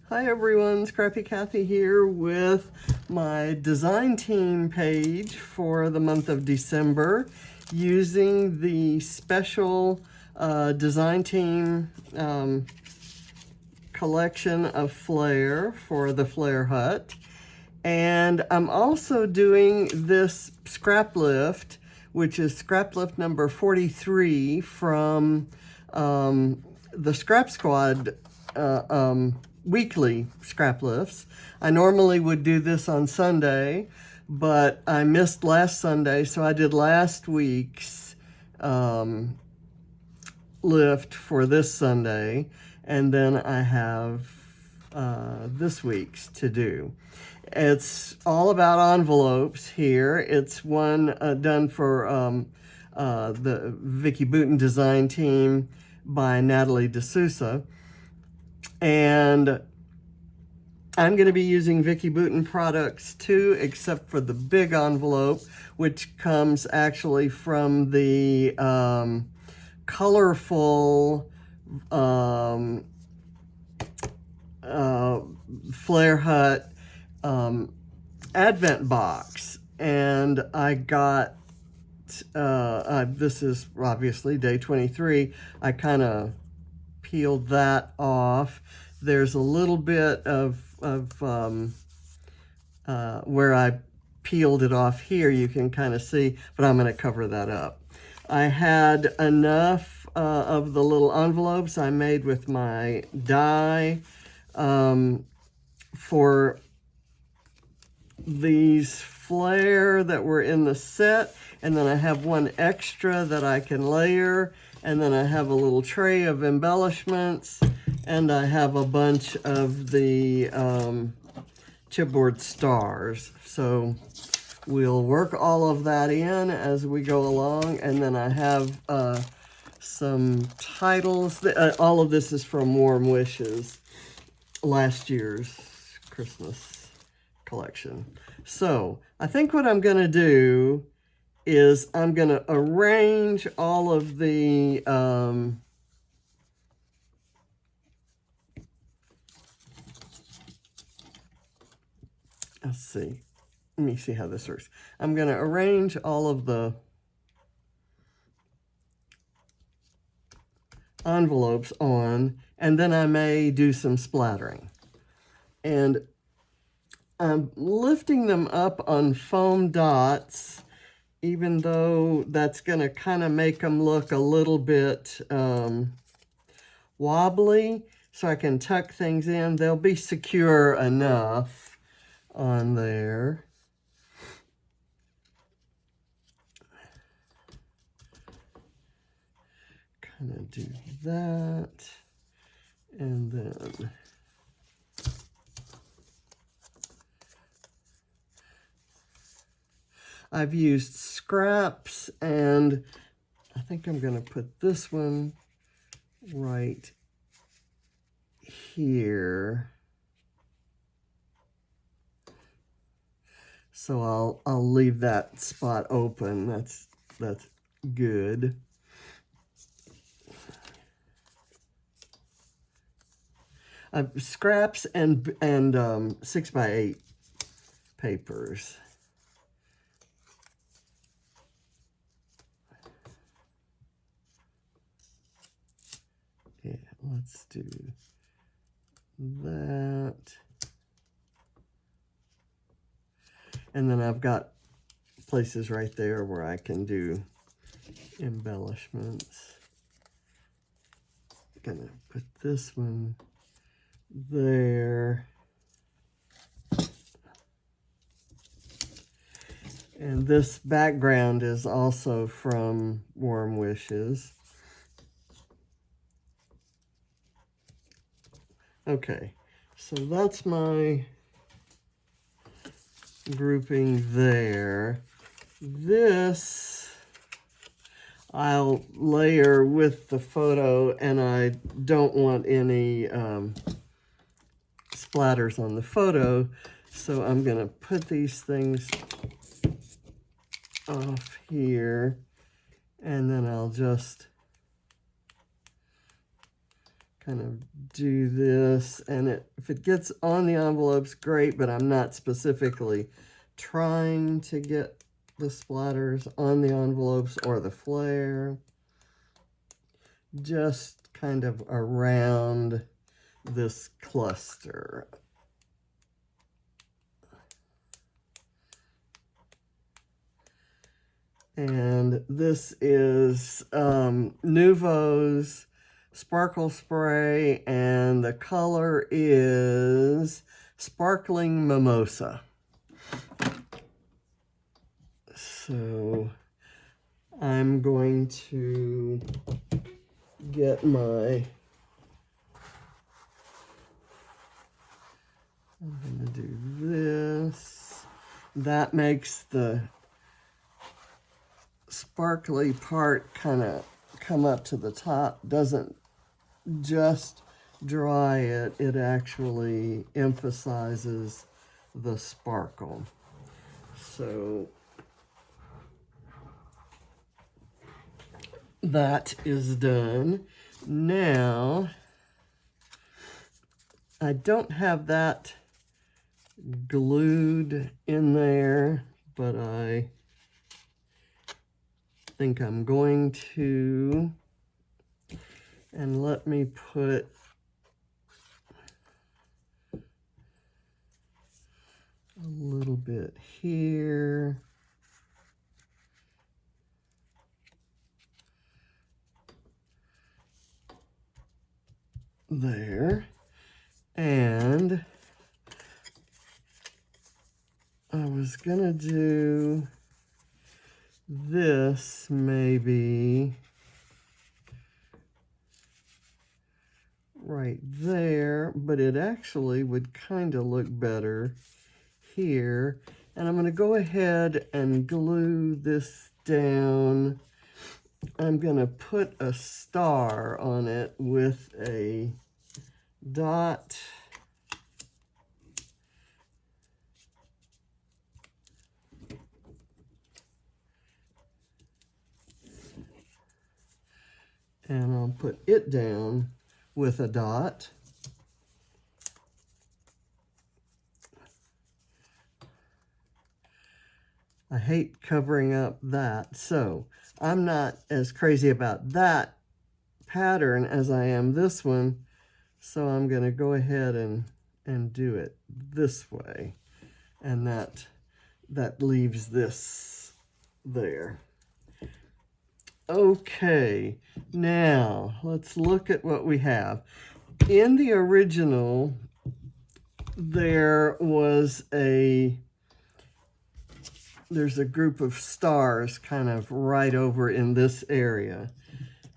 Hi everyone, Scrappy Kathy here with my design team page for the month of December using the special design team collection of Flair for the Flair Hut. And I'm also doing this Scraplift, which is Scraplift number 43 from the Scrap Squad weekly scrap lifts. I normally would do this on Sunday, but I missed last Sunday, so I did last week's lift for this Sunday, and then I have this week's to do. It's all about envelopes here. It's one done for the Vicki Boutin design team by Natalie D'Souza. And I'm going to be using Vicki Boutin products too, except for the big envelope, which comes actually from the colorful Flair Hut Advent box. And I got, this is obviously day 23, I kind of peeled that off. There's a little bit of where I peeled it off here, you can kind of see, but I'm going to cover that up. I had enough of the little envelopes I made with my die for these Flair that were in the set, and then I have one extra that I can layer, and then I have a little tray of embellishments, and I have a bunch of the chipboard stars. So we'll work all of that in as we go along, and then I have some titles. All of this is from Warm Wishes, last year's Christmas collection. So I think what I'm going to do is I'm going to arrange all of the let's see. Let me see how this works. I'm going to arrange all of the envelopes on, and then I may do some splattering. And I'm lifting them up on foam dots, even though that's going to kind of make them look a little bit wobbly, so I can tuck things in. They'll be secure enough on there. Kind of do that, and then I've used scraps, and I think I'm going to put this one right here. So I'll leave that spot open. That's good. Scraps and 6x8 papers. Yeah, let's do that. And then I've got places right there where I can do embellishments. I'm gonna put this one there. And this background is also from Warm Wishes. Okay, so that's my grouping there. This I'll layer with the photo, and I don't want any splatters on the photo, so I'm going to put these things off here, and then I'll just kind of do this, and if it gets on the envelopes, great, but I'm not specifically trying to get the splatters on the envelopes or the Flair. Just kind of around this cluster. And this is Nuvo's Sparkle Spray, and the color is Sparkling Mimosa. So I'm going to get I'm going to do this. That makes the sparkly part kind of come up to the top. Doesn't just dry it, it actually emphasizes the sparkle. So that is done. Now, I don't have that glued in there, but I think I'm going to, and let me put a little bit here. There. And I was gonna do this maybe right there, but it actually would kind of look better here. And I'm gonna go ahead and glue this down. I'm gonna put a star on it with a dot. And I'll put it down with a dot. I hate covering up that, so I'm not as crazy about that pattern as I am this one, so I'm going to go ahead and do it this way, and that leaves this there. Okay, now let's look at what we have. In the original, there's a group of stars kind of right over in this area.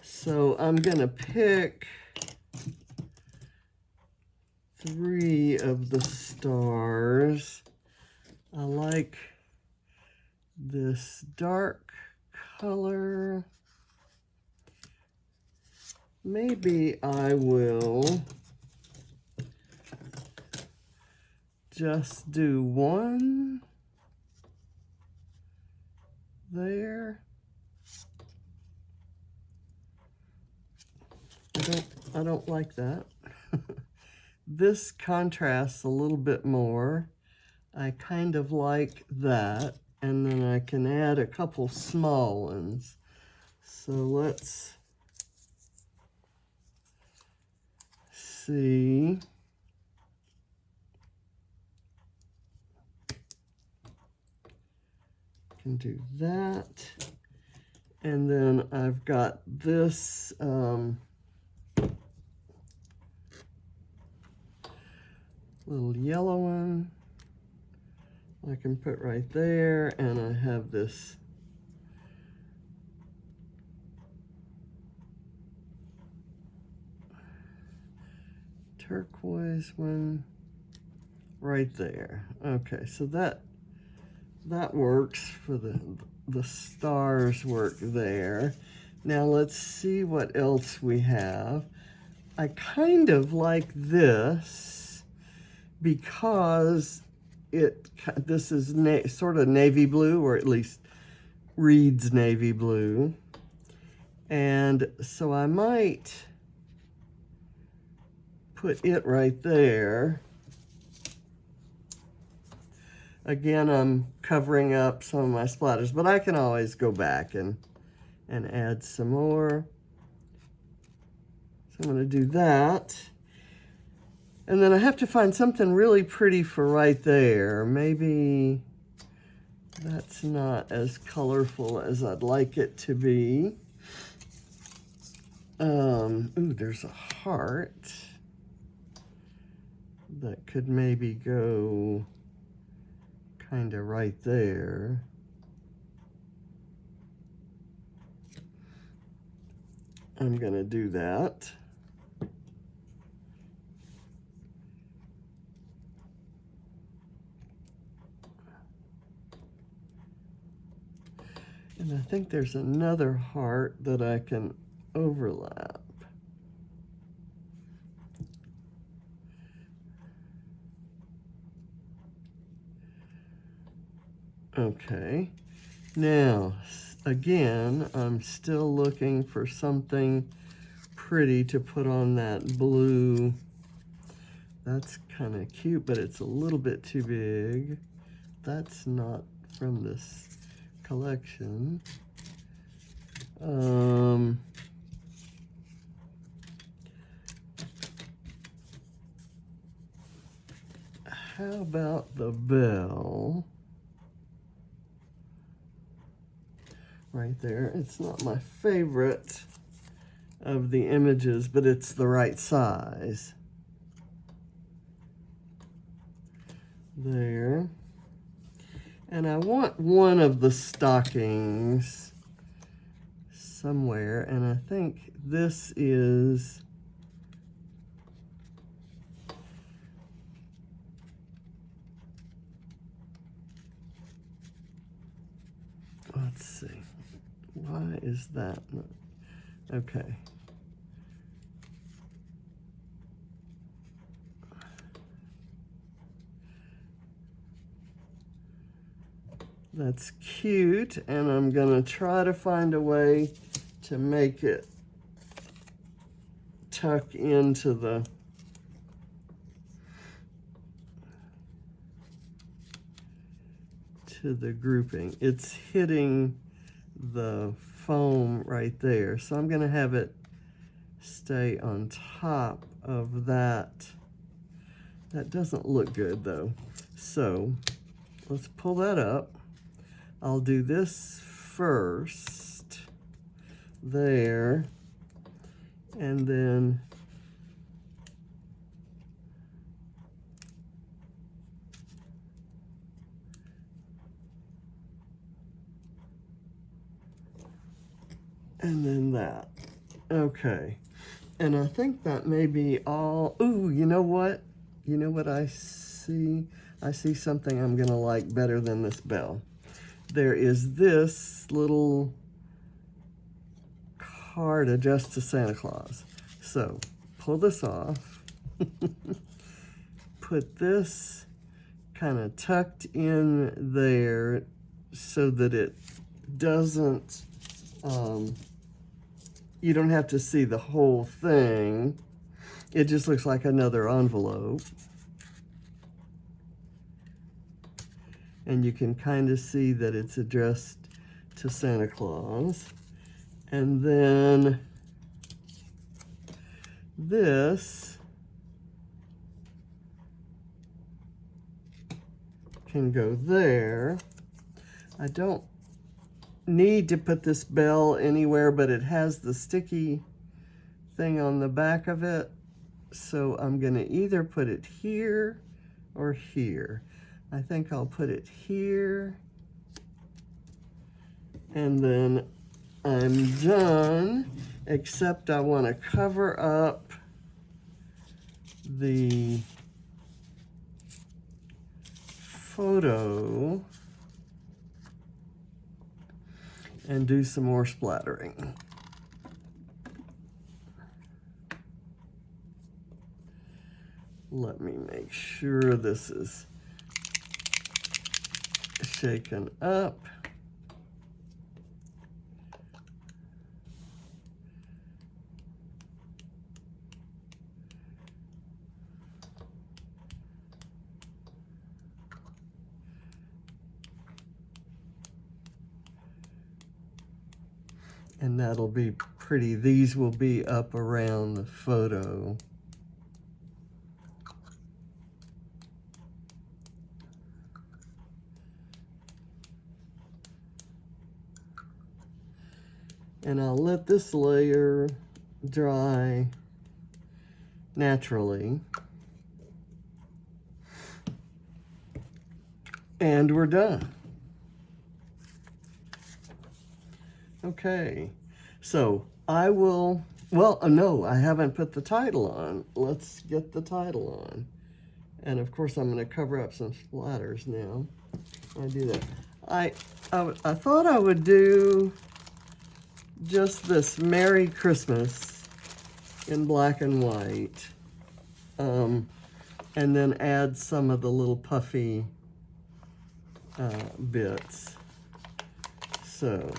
So I'm gonna pick 3 of the stars. I like this dark color. Maybe I will just do one there. I don't like that. This contrasts a little bit more. I kind of like that, and then I can add a couple small ones. So let's see. Can do that. And then I've got this little yellow one I can put right there, and I have this turquoise one right there. Okay, so that works for the stars work there. Now let's see what else we have. I kind of like this because this is sort of navy blue, or at least reads navy blue. And so I might put it right there. Again, I'm covering up some of my splatters, but I can always go back and add some more. So I'm going to do that. And then I have to find something really pretty for right there. Maybe that's not as colorful as I'd like it to be. Ooh, there's a heart that could maybe go kind of right there. I'm going to do that. And I think there's another heart that I can overlap. Okay, now again, I'm still looking for something pretty to put on that blue. That's kind of cute, but it's a little bit too big. That's not from this collection. How about the bell? Right there. It's not my favorite of the images, but it's the right size. There. And I want one of the stockings somewhere, and I think this is let's see. Why is that not? Okay. That's cute, and I'm gonna try to find a way to make it tuck into the grouping. It's hitting the foam right there, so I'm gonna have it stay on top of that. That doesn't look good though. So let's pull that up. I'll do this first there, and then that. Okay, and I think that may be all. Ooh, you know what? You know what I see? I see something I'm gonna like better than this bell. There is this little card addressed to Santa Claus. So pull this off, put this kind of tucked in there so that it doesn't, you don't have to see the whole thing. It just looks like another envelope. And you can kind of see that it's addressed to Santa Claus. And then this can go there. I don't need to put this bell anywhere, but it has the sticky thing on the back of it. So I'm gonna either put it here or here. I think I'll put it here, and then I'm done, except I want to cover up the photo and do some more splattering. Let me make sure this is shaken up. And that'll be pretty. These will be up around the photo. And I'll let this layer dry naturally. And we're done. Okay, so I will, well, no, I haven't put the title on. Let's get the title on. And of course, I'm going to cover up some splatters now. I do that. I thought I would do just this Merry Christmas in black and white, and then add some of the little puffy bits. So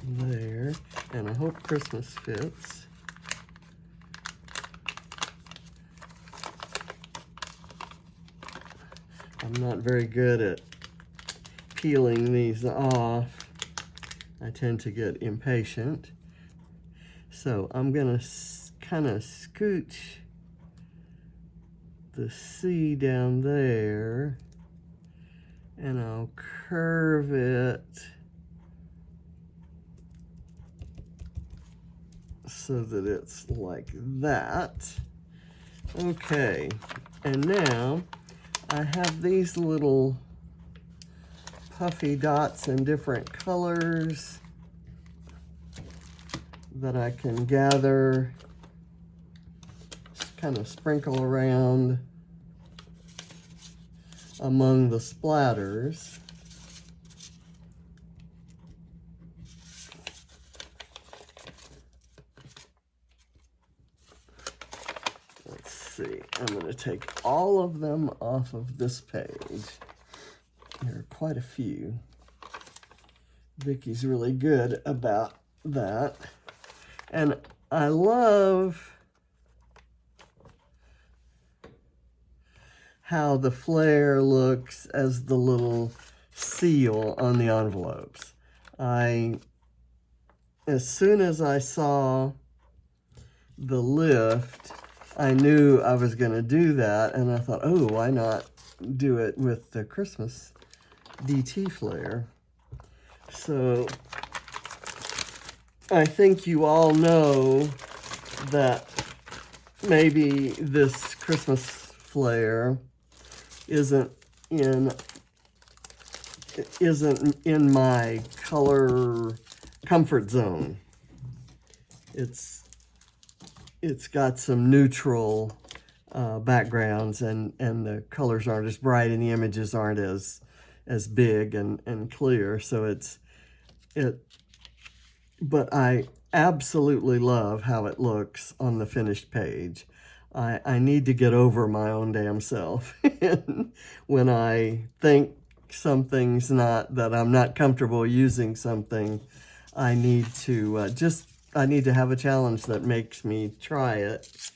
there, and I hope Christmas fits. I'm not very good at peeling these off. I tend to get impatient. So I'm gonna kind of scooch the C down there, and I'll curve it so that it's like that. Okay, and now I have these little puffy dots in different colors that I can gather, just kind of sprinkle around among the splatters. Let's see, I'm going to take all of them off of this page. There are quite a few. Vicki's really good about that. And I love how the Flair looks as the little seal on the envelopes. As soon as I saw the lift, I knew I was going to do that, and I thought, oh, why not do it with the Christmas DT Flair? So I think you all know that maybe this Christmas Flair isn't in my color comfort zone. It's got some neutral backgrounds, and the colors aren't as bright, and the images aren't as big and clear. So but I absolutely love how it looks on the finished page. I need to get over my own damn self. When I think something's that I'm not comfortable using something, I need to have a challenge that makes me try it.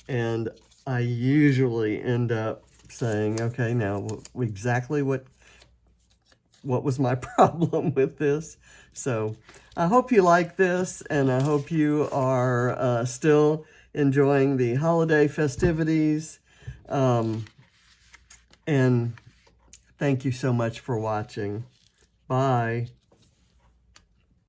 And I usually end up saying, okay, now exactly what was my problem with this? So I hope you like this, and I hope you are still enjoying the holiday festivities. And thank you so much for watching. Bye.